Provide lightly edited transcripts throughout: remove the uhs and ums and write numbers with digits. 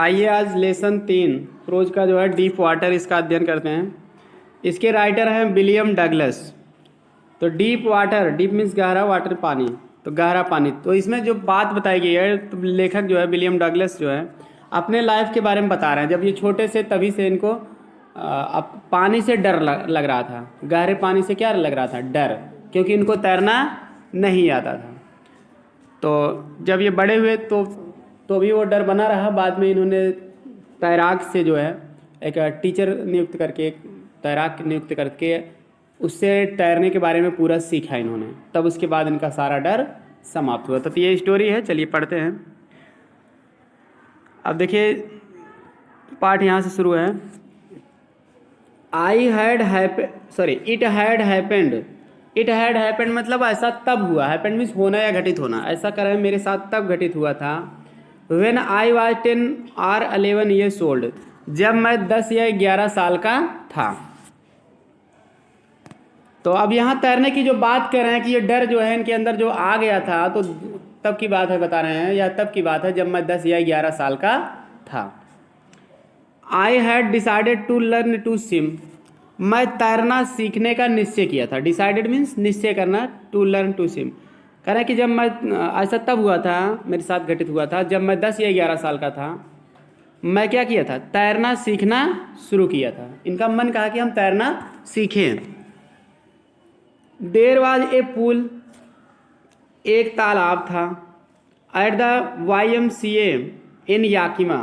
आइए आज lesson 3 pros का जो है डीप वाटर इसका अध्ययन करते हैं। इसके राइटर हैं विलियम डगलस। तो डीप वाटर, डीप मीन्स गहरा, वाटर पानी, तो गहरा पानी। तो इसमें जो बात बताई गई है, तो लेखक जो है विलियम डगलस जो है अपने लाइफ के बारे में बता रहे हैं। जब ये छोटे से तभी से इनको अब पानी से डर लग रहा था। गहरे पानी से क्या लग रहा था? डर, क्योंकि इनको तैरना नहीं आता था। तो जब ये बड़े हुए तो भी वो डर बना रहा। बाद में इन्होंने तैराक से जो है एक टीचर नियुक्त करके, एक तैराक नियुक्त करके उससे तैरने के बारे में पूरा सीखा इन्होंने। तब उसके बाद इनका सारा डर समाप्त हुआ। तो ये स्टोरी है, चलिए पढ़ते हैं। अब देखिए पाठ यहाँ से शुरू है। It had happened. It had happened मतलब ऐसा तब हुआ। हैपेंड मीन्स होना या घटित होना। ऐसा कर मेरे साथ तब घटित हुआ था। When I was 10 or 11 years old, जब मैं 10 या 11 साल का था। तो अब यहाँ तैरने की जो बात कर रहे हैं कि ये डर जो है इनके अंदर जो आ गया था, तो तब की बात है बता रहे हैं, या तब की बात है जब मैं 10 या 11 साल का था। I had decided to learn to swim, मैं तैरना सीखने का निश्चय किया था। डिसाइडेड मीन्स निश्चय करना, टू लर्न टू स्विम। कह रहे हैं कि जब मैं ऐसा तब हुआ था, मेरे साथ घटित हुआ था जब मैं 10 या 11 साल का था। मैं क्या किया था? तैरना सीखना शुरू किया था। इनका मन कहा कि हम तैरना सीखें। देयर वाज ए पूल, एक तालाब था। At the YMCA in Yakima,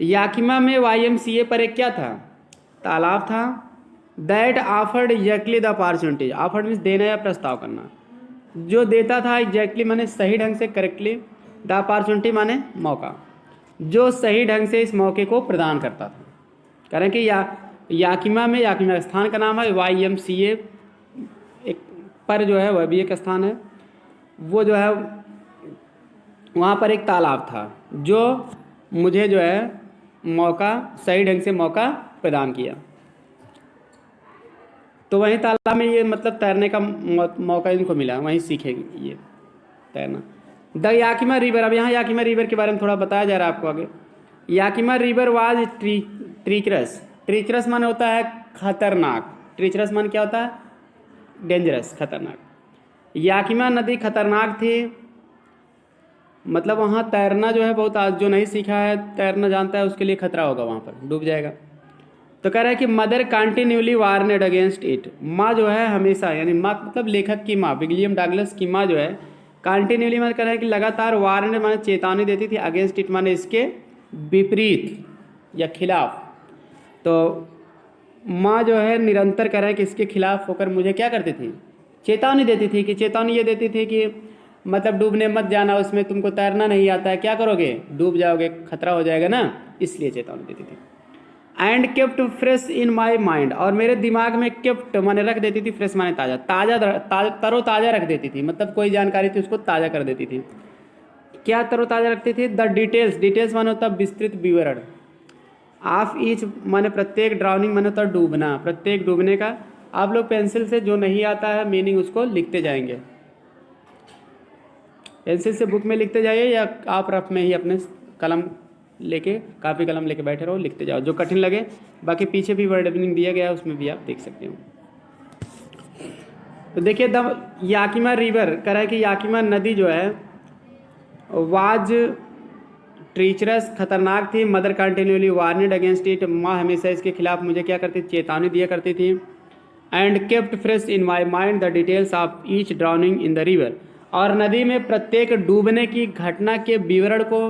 Yakima में YMCA पर एक क्या था? तालाब था। That offered exactly the opportunity. Offered means देना या प्रस्ताव करना। जो देता था एग्जैक्टली माने सही ढंग से, करेक्टली। द अपॉर्चुनिटी माने मौका, जो सही ढंग से इस मौके को प्रदान करता था। कह रहे हैं कि याकिमा में, याकिमा स्थान का नाम है। YMCA एक पर जो है वह भी एक स्थान है। वो जो है वहाँ पर एक तालाब था जो मुझे जो है मौका, सही ढंग से मौका प्रदान किया। तो वहीं तालाब में ये मतलब तैरने का मौका इनको मिला, वहीं सीखेंगे ये तैरना। द याकिमा रिवर, अब यहाँ याकिमा रिवर के बारे में थोड़ा बताया जा रहा है आपको आगे। Yakima river was treacherous. Treacherous माने होता है खतरनाक। ट्रीचरस मान क्या होता है? डेंजरस, खतरनाक। याकिमा नदी खतरनाक थी, मतलब वहाँ तैरना जो है बहुत, आज जो नहीं सीखा है तैरना जानता है उसके लिए खतरा होगा, वहाँ पर डूब जाएगा। तो कह रहा है कि मदर कंटिन्यूली वार्नेड अगेंस्ट इट। माँ जो है हमेशा, यानी माँ मतलब लेखक की माँ, विलियम डगलस की माँ जो है कंटिन्यूली माने कह रहा है कि लगातार, वार्नेड माने चेतावनी देती थी, अगेंस्ट इट माने इसके विपरीत या खिलाफ। तो माँ जो है निरंतर कह रहा है कि इसके खिलाफ होकर मुझे क्या करती थी? चेतावनी देती थी। कि चेतावनी ये देती थी कि मतलब डूबने मत जाना, उसमें तुमको तैरना नहीं आता है, क्या करोगे? डूब जाओगे, खतरा हो जाएगा ना, इसलिए चेतावनी देती थी। And kept fresh in my mind, और मेरे दिमाग में केप्ट माने रख देती थी, फ्रेश माने ताज़ा, तरोताज़ा रख देती थी। मतलब कोई जानकारी थी उसको ताज़ा कर देती थी। क्या तरोताज़ा रखती थी? द डिटेल्स, डिटेल्स माने होता विस्तृत विवरण। ऑफ ईच माने प्रत्येक, ड्राउनिंग माने होता डूबना, प्रत्येक डूबने का। आप लोग पेंसिल से जो नहीं आता है मीनिंग उसको लिखते जाएंगे। पेंसिल से बुक में लिखते जाइए, या आप रफ में ही अपने कलम लेके, काफ़ी कलम लेके बैठे रहो, लिखते जाओ जो कठिन लगे। बाकी पीछे भी वर्ड मीनिंग दिया गया है, उसमें भी आप देख सकते हो। तो देखिए द याकिमा रिवर, कह रहा है कि याकिमा नदी जो है वाज ट्रीचरस, खतरनाक थी। मदर कंटिन्यूली वार्नेड अगेंस्ट इट, माँ हमेशा इसके खिलाफ मुझे क्या करती? चेतावनी दिया करती थी। And kept fresh in my mind the details of each drowning in the river, और नदी में प्रत्येक डूबने की घटना के विवरण को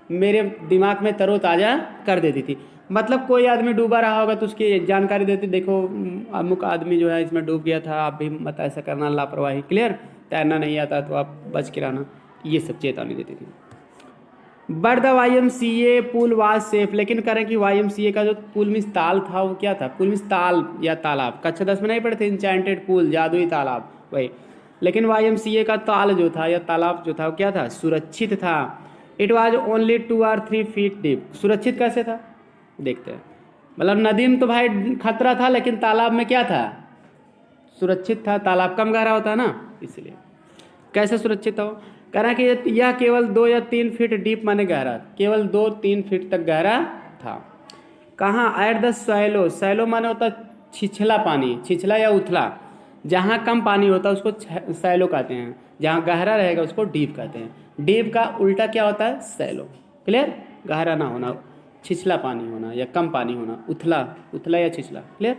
मेरे दिमाग में तरोताज़ा कर देती थी। मतलब कोई आदमी डूबा रहा होगा तो उसकी जानकारी देती, देखो अमुक आदमी जो है इसमें डूब गया था, आप भी मत ऐसा करना, लापरवाही, क्लियर। तैरना नहीं आता तो आप बच के रहना, ये सब चेतावनी देती थी। But the YMCA pool was safe, लेकिन कह रहे हैं कि YMCA का जो पूल मीन्स ताल था वो क्या था? पूल मीन्स ताल या तालाब। कक्षा 10 में नहीं पढ़े थे? इंचेंटेड पूल, जादुई तालाब, वही। लेकिन YMCA का ताल जो था या तालाब जो था वो क्या था? सुरक्षित था। It was only 2 or 3 feet deep. सुरक्षित कैसे था देखते हैं। मतलब नदी में तो भाई खतरा था, लेकिन तालाब में क्या था? सुरक्षित था। तालाब कम गहरा होता है ना, इसलिए। कैसे सुरक्षित हो? कह रहा है कि यह केवल 2 या 3 फीट डीप माने गहरा, केवल 2-3 फीट तक गहरा था। कहाँ? Eight the Cello. सैलो माने होता छिछला पानी, छिछला या उथला, जहाँ कम पानी होता है उसको सैलो कहते हैं, जहाँ गहरा रहेगा उसको डीप कहते हैं। डीप का उल्टा क्या होता है? सैलो। क्लियर? गहरा ना होना, छिछला पानी होना या कम पानी होना, उथला, उथला या छिछला। क्लियर?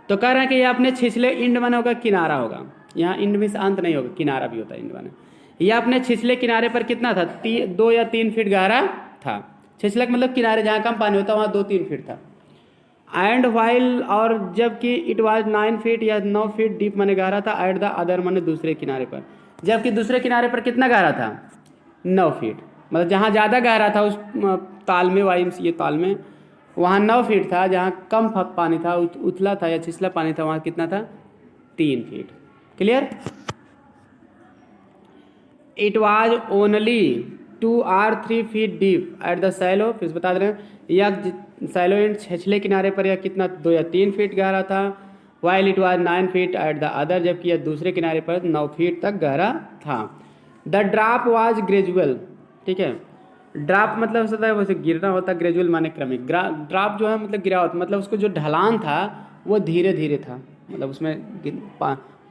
तो कह रहे हैं कि ये अपने छिछले इंड माने होगा किनारा होगा, यहाँ इंड मीन्स अंत नहीं होगा, किनारा भी होता है इंड माने। यह अपने छिछले किनारे पर कितना था? 2 या 3 फीट गहरा था। छिछला का मतलब किनारे, जहाँ कम पानी होता है वहाँ 2-3 फीट था। एंड वाइल, और जबकि इट वाज 9 फीट या 9 फीट डीप माने गहरा था, एट द अदर माने दूसरे किनारे पर, जबकि दूसरे किनारे पर कितना गहरा था? 9 फीट। मतलब जहाँ ज़्यादा गहरा था उस ताल में, ये ताल में, वहाँ 9 फीट था, जहाँ कम पानी था, उथला था या छिछला पानी था, वहाँ कितना था? 3 feet. Clear? It was only 2 or 3 feet deep at the shallow. फिर बता दे रहे हैं यह सैलो एंड छिछले किनारे पर यह कितना 2 या 3 फीट गहरा था। While it was 9 feet at the other, जबकि यह दूसरे किनारे पर 9 फीट तक गहरा था। The drop was gradual. ठीक है, ड्रॉप मतलब होता है वैसे गिरना होता है, ग्रेजुअल माने क्रमिक। ड्रॉप जो है मतलब गिरावट, मतलब उसको जो ढलान था वो धीरे धीरे था, मतलब उसमें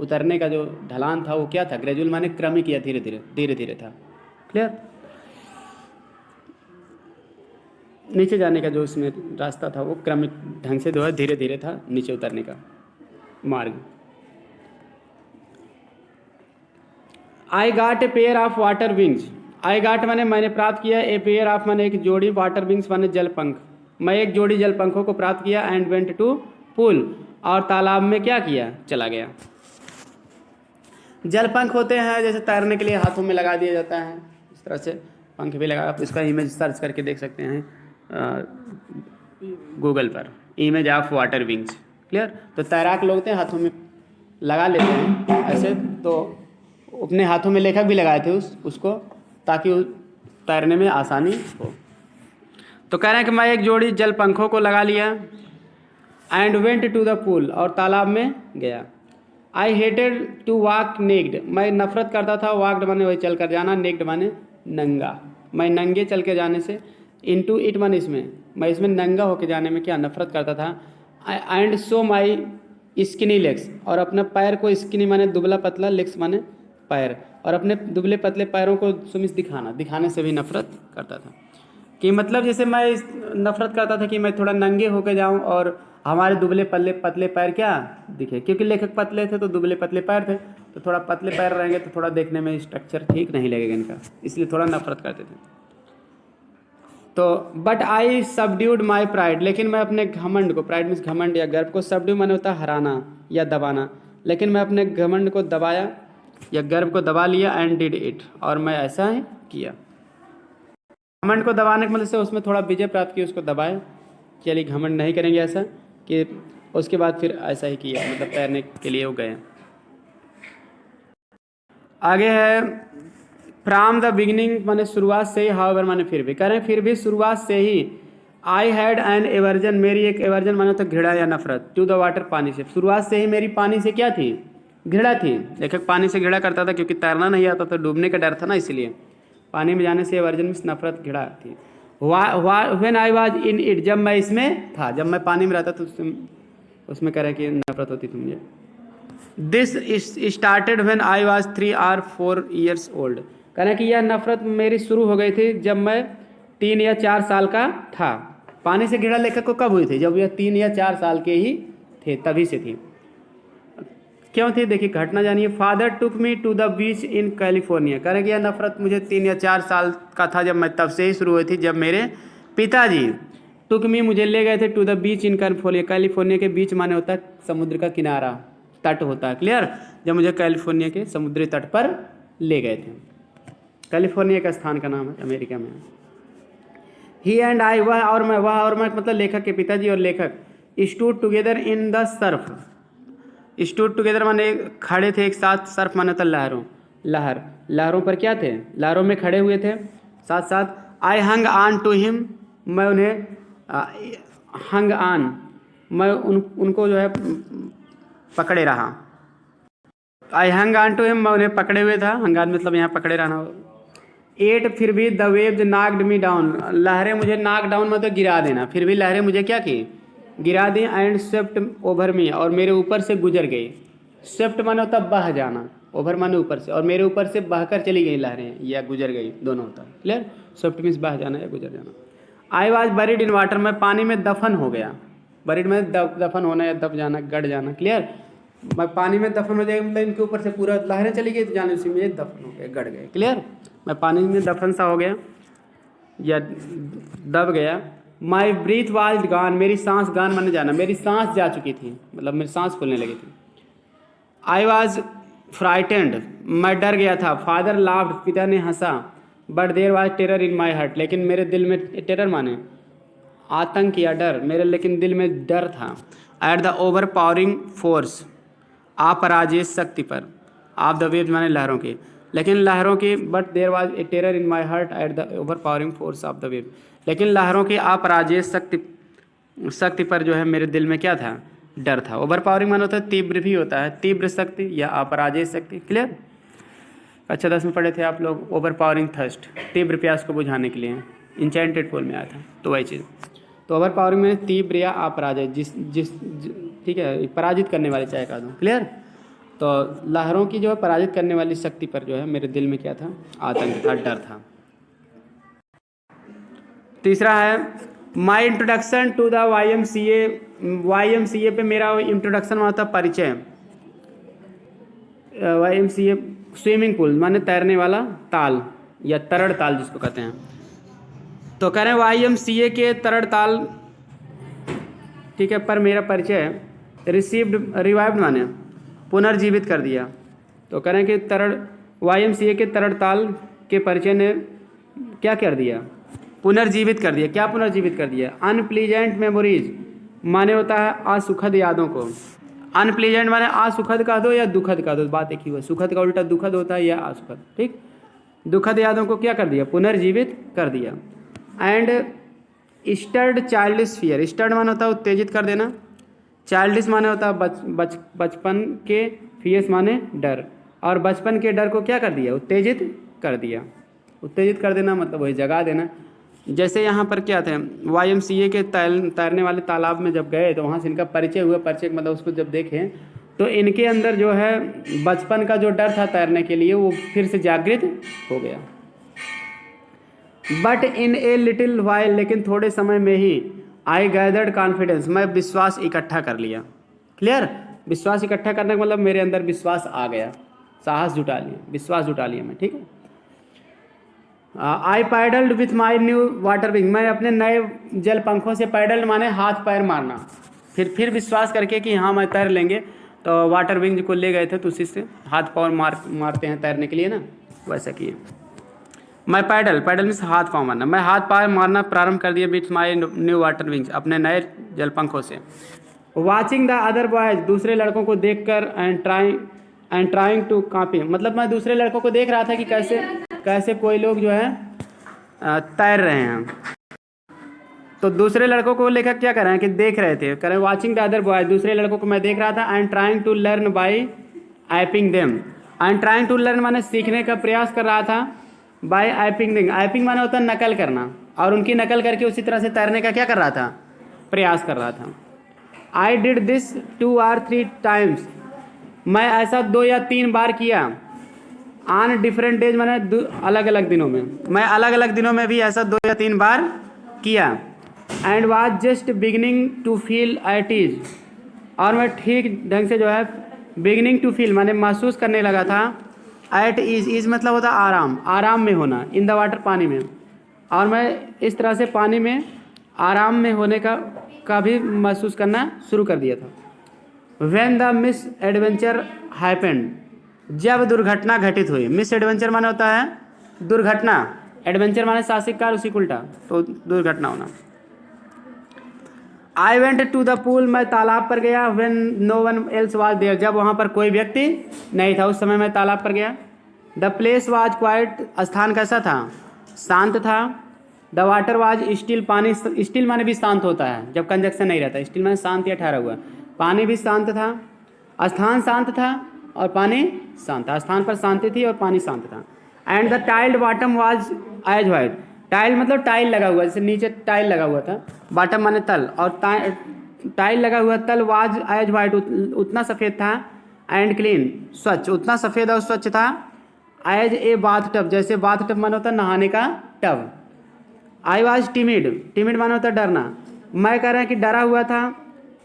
उतरने का जो ढलान था वो क्या था? ग्रेजुअल माने क्रमिक या धीरे धीरे, धीरे धीरे था। क्लियर? नीचे जाने का जो उसमें रास्ता था वो क्रमिक ढंग से जो है धीरे धीरे था, नीचे उतरने का मार्ग। I got a pair of water wings. I got माने मैंने प्राप्त किया, ए पेयर ऑफ माने एक जोड़ी, वाटर विंग्स माने जल पंख, मैं एक जोड़ी जल पंखों को प्राप्त किया। एंड वेंट टू पूल, और तालाब में क्या किया? चला गया। जल पंख होते हैं जैसे तैरने के लिए हाथों में लगा दिया जाता है, इस तरह से पंख भी लगा। आप इसका इमेज सर्च करके देख सकते हैं गूगल पर, image of water wings. Clear? तो तैराक लोग थे हाथों में लगा लेते हैं ऐसे, तो अपने हाथों में लेखक भी लगाए थे उसको, ताकि तैरने में आसानी हो। तो कह रहे हैं कि मैं एक जोड़ी जल पंखों को लगा लिया। And went to the pool, और तालाब में गया। I hated to walk naked, मैं नफरत करता था, वॉकड माने वही चल कर जाना, नेक्ड माने नंगा, मैं नंगे चल के जाने से। इनटू इट माने इसमें, मैं इसमें नंगा होके जाने में क्या नफरत करता था। And so my skinny legs, और अपना पैर को, स्किनी माने दुबला पतला, लेग्स माने पैर, और अपने दुबले पतले पैरों को सुमिस दिखाने से भी नफरत करता था। कि मतलब जैसे मैं नफरत करता था कि मैं थोड़ा नंगे होकर जाऊं और हमारे दुबले पतले पैर क्या दिखे, क्योंकि लेखक पतले थे तो दुबले पतले पैर थे, तो थोड़ा पतले पैर रहेंगे तो थोड़ा देखने में स्ट्रक्चर ठीक नहीं लगेगा इनका, इसलिए थोड़ा नफरत करते थे। तो but I subdued my pride, लेकिन मैं अपने घमंड को, प्राइड मीन्स घमंड या गर्व को, सबड्यू माने होता है हराना या दबाना, लेकिन मैं अपने घमंड को दबाया या गर्व को दबा लिया। एंड डिड इट, और मैं ऐसा ही किया। घमंड को दबाने के मतलब से उसमें थोड़ा विजय प्राप्त की, उसको दबाए, चलिए घमंड नहीं करेंगे ऐसा, कि उसके बाद फिर ऐसा ही किया, मतलब तैरने के लिए वो गए। आगे है फ्रॉम द बिगिनिंग माने शुरुआत से ही, हाउएवर माने फिर भी, करें फिर भी शुरुआत से ही। आई हैड एन एवर्जन, मेरी एक एवर्जन माने तो घृणा या नफरत, टू द वाटर, पानी से। शुरुआत से ही मेरी पानी से क्या थी? घृणा थी। लेखक पानी से घृणा करता था क्योंकि तैरना नहीं आता, तो डूबने का डर था ना, इसलिए पानी में जाने से एवर्जन में नफरत, घृणा थी। When I was in it, जब मैं इसमें था, जब मैं पानी में रहता तो उसमें कह रहे कि नफरत होती थी मुझे। This started when I was 3 or 4 years old, कह रहे कि यह नफरत मेरी शुरू हो गई थी जब मैं 3 या 4 साल का था। पानी से घृणा लेखक को कब हुई थी? जब यह 3 या 4 साल के ही थे, तभी से थी। क्यों थी? देखिए घटना जानिए। Father took me to the beach in California, कह रहे कि यह नफरत मुझे 3 या 4 साल का था जब मैं, तब से ही शुरू हुई थी, जब मेरे पिताजी टुक मी मुझे ले गए थे to the beach in California. California के बीच माने होता है समुद्र का किनारा, तट होता है। क्लियर? जब मुझे कैलिफोर्निया के समुद्री तट पर ले गए थे। कैलिफोर्निया का स्थान का नाम है, अमेरिका में। ही एंड आई, वह और मैं, वह और मैं मतलब लेखक के पिताजी और लेखक, stood together in the Surf. Stood together माने खड़े थे एक साथ, सर्फ माने था लहरों, लहरों पर क्या थे? लहरों में खड़े हुए थे साथ साथ। आई हंग ऑन टू हिम, मैं उन्हें हंग ऑन, मैं उनको जो है पकड़े रहा। आई हंग ऑन टू हिम, मैं उन्हें पकड़े हुए था। हंगान मतलब यहाँ पकड़े रहना। 8 फिर भी द वेव्स नाक्ड मी डाउन, लहरें मुझे नाक डाउन मतलब गिरा देना, फिर भी लहरें मुझे क्या की, गिरा दी। एंड स्वेप्ट ओवर मी, और मेरे ऊपर से गुजर गई। स्वेप्ट माने होता बह जाना, ओवर माने ऊपर से, और मेरे ऊपर से बहकर चली गई लहरें या गुजर गई, दोनों होता है। क्लियर? स्वेप्ट मीन्स बह जाना या गुजर जाना। I was buried in water, मैं पानी में दफन हो गया। बरीड में दफन होना या दब जाना, गड़ जाना। क्लियर? मैं पानी में दफन हो जाएगा मतलब इनके ऊपर से पूरा लहरें चली गई तो जाने उसी में दफन हो गए, गड़ गए। क्लियर? मैं पानी में दफन सा हो गया या दब गया। माई ब्रीथ वाज गान, मेरी सांस गान माने जाना, मेरी सांस जा चुकी थी, मतलब मेरी सांस फूलने लगी थी। आई वॉज फ्राइटेंड, मैं डर गया था। फादर लाफ्ड, पिता ने हंसा। But there was terror in my heart, लेकिन मेरे दिल में, टेरर माने आतंक या डर, मेरे लेकिन दिल में डर था। At the over powering force, अपराजित शक्ति पर। ऑफ द वेव्स माने लहरों की, लेकिन लहरों की। But there was a terror in my heart at the over powering force of the wave, लेकिन लहरों की अपराजित शक्ति पर जो है मेरे दिल में क्या था, डर था। ओवर पावरिंग माने होता है तीव्र भी होता है, तीव्र शक्ति या अपराजित शक्ति। क्लियर? अच्छा 10 में पढ़े थे आप लोग, ओवर पावरिंग थर्स्ट, तीव्र प्यास को बुझाने के लिए। इंचेंटेड पोल में आया था तो वही चीज़। तो ओवर पावरिंग में तीव्र या अपराजित, जिस ठीक है, पराजित करने वाले चाहे कह दूँ। क्लियर? तो लहरों की जो है पराजित करने वाली शक्ति पर जो है मेरे दिल में क्या था, आतंक था, डर था। तीसरा है my introduction to the YMCA पे मेरा इंट्रोडक्शन हुआ था, परिचय। YMCA स्विमिंग पूल माने तैरने वाला ताल या तरड़ ताल जिसको कहते हैं। तो कह रहे हैं YMCA के तरड़ ताल, ठीक है, पर मेरा परिचय। रिसीव्ड, रिवाइव्ड माने पुनर्जीवित कर दिया। तो कह रहे हैं कि YMCA के तरड़ ताल के परिचय ने क्या कर दिया, पुनर्जीवित कर दिया। क्या पुनर्जीवित कर दिया? अनप्लीजेंट मेमोरीज माने होता है असुखद यादों को। अनप्लीजेंट माने असुखद कह दो या दुखद कह दो, बात एक ही हुआ। सुखद का उल्टा दुखद होता है या असुखद। ठीक, दुखद यादों को क्या कर दिया, पुनर्जीवित कर दिया। And stirred childish fear, stirred माने होता है उत्तेजित कर देना, चाइल्डिश माने होता है बचपन के, फियर्स माने डर, और बचपन के डर को क्या कर दिया, उत्तेजित कर दिया। उत्तेजित कर देना मतलब वही जगा देना। जैसे यहाँ पर क्या थे, YMCA के तैरने वाले तालाब में जब गए तो वहाँ से इनका परिचय हुआ। परिचय मतलब उसको जब देखें तो इनके अंदर जो है बचपन का जो डर था तैरने के लिए वो फिर से जागृत हो गया। But in a little while, लेकिन थोड़े समय में ही, आई गैदर्ड कॉन्फिडेंस, मैं विश्वास इकट्ठा कर लिया। क्लियर? विश्वास इकट्ठा करने का मतलब मेरे अंदर विश्वास आ गया, साहस जुटा लिया, विश्वास जुटा लिया मैं। ठीक है? I paddled with my new water wing, मैं अपने नए जल पंखों से, पैडल्ड माने हाथ पैर मारना, फिर विश्वास करके कि हाँ मैं तैर लेंगे। तो वाटर विंग को ले गए थे तो उसी से हाथ पाँव मारते हैं तैरने के लिए ना, वैसा किए। मैं पैडल मीन्स हाथ पाँव मारना, मैं हाथ पाँव मारना प्रारंभ कर दिया with my new water wings, अपने नए जल पंखों से। वॉचिंग द अदर बॉयज, दूसरे लड़कों को देख कर, एंड ट्राइंग टू कॉपी, मतलब मैं दूसरे लड़कों को देख रहा था कि कैसे कोई लोग जो है तैर रहे हैं। तो दूसरे लड़कों को लेकर क्या कर रहे हैं कि देख रहे थे, कह रहे हैं वॉचिंग द अदर बॉयज, दूसरे लड़कों को मैं देख रहा था। And trying to learn by eyeing them, and trying to learn माने सीखने का प्रयास कर रहा था। बाय आइपिंग देम, आइपिंग माने होता है नकल करना, और उनकी नकल करके उसी तरह से तैरने का क्या कर रहा था, प्रयास कर रहा था। I did this 2 or 3 times, मैं ऐसा 2 या 3 बार किया। ऑन डिफरेंट डेज माने अलग अलग दिनों में, मैं अलग अलग दिनों में भी ऐसा 2 या 3 बार किया। And was just beginning to feel at ease, और मैं ठीक ढंग से जो है बिगिनिंग टू फील माने महसूस करने लगा था। एट ईज मतलब होता आराम में होना, इन द वाटर पानी में, और मैं इस तरह से पानी में आराम में होने का भी महसूस करना शुरू कर दिया था। When the miss adventure happened, जब दुर्घटना घटित हुई। मिस एडवेंचर माने होता है दुर्घटना, एडवेंचर माने साहसिक कार्य, उसी उल्टा तो दुर्घटना होना। I went to the pool, मैं तालाब पर गया। When no one else was there, जब वहाँ पर कोई व्यक्ति नहीं था उस समय मैं तालाब पर गया। द प्लेस वाज क्वाइट, स्थान कैसा था, शांत था। द वाटर वाज स्टिल, पानी स्टिल माने भी शांत होता है जब कंजक्शन नहीं रहता, स्टिल माने शांत या ठहरा हुआ। पानी भी शांत था, स्थान शांत था, और पानी शांत था। स्थान पर शांति थी और पानी शांत था। And the tiled bottom was as white. Tile मतलब टाइल लगा हुआ, जैसे नीचे टाइल लगा हुआ था, बॉटम माने तल, और टाइल लगा हुआ तल वाज एज वाइट, उतना सफ़ेद था, एंड क्लीन स्वच्छ, उतना सफ़ेद और स्वच्छ था, एज ए बाथ टब, जैसे बाथ टब माना होता नहाने का tub. I was timid, timid माना होता डरना, मैं कह रहा कि डरा हुआ था।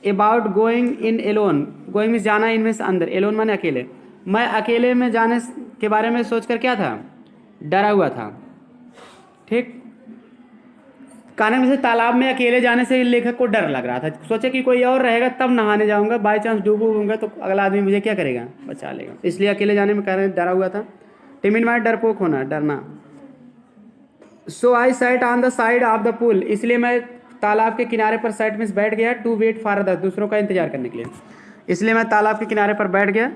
About going in alone, going means जाना, इन मीन्स अंदर, एलोन माने अकेले, मैं अकेले में जाने के बारे में सोचकर क्या था, डरा हुआ था। ठीक, कहने में से तालाब में अकेले जाने से लेखक को डर लग रहा था, सोचे कि कोई और रहेगा तब नहाने जाऊंगा, बाई चांस डूबूंगा तो अगला आदमी मुझे क्या करेगा, बचा लेगा, इसलिए अकेले जाने में कह रहे डरा हुआ था। टिमिड माने डरपोक होना, डरना। So I sat on the side of the pool, इसलिए मैं तालाब के किनारे पर साइड में बैठ गया, टू वेट फॉर अदर्स, दूसरों का इंतजार करने के लिए, इसलिए मैं तालाब के किनारे पर बैठ गया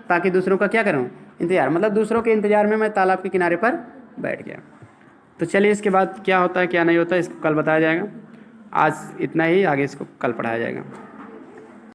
ताकि दूसरों का क्या करूं, इंतजार, मतलब दूसरों के इंतजार में मैं तालाब के किनारे पर बैठ गया। तो चलिए इसके बाद क्या होता है क्या नहीं होता है इसको कल बताया जाएगा। आज इतना ही, आगे इसको कल पढ़ाया जाएगा।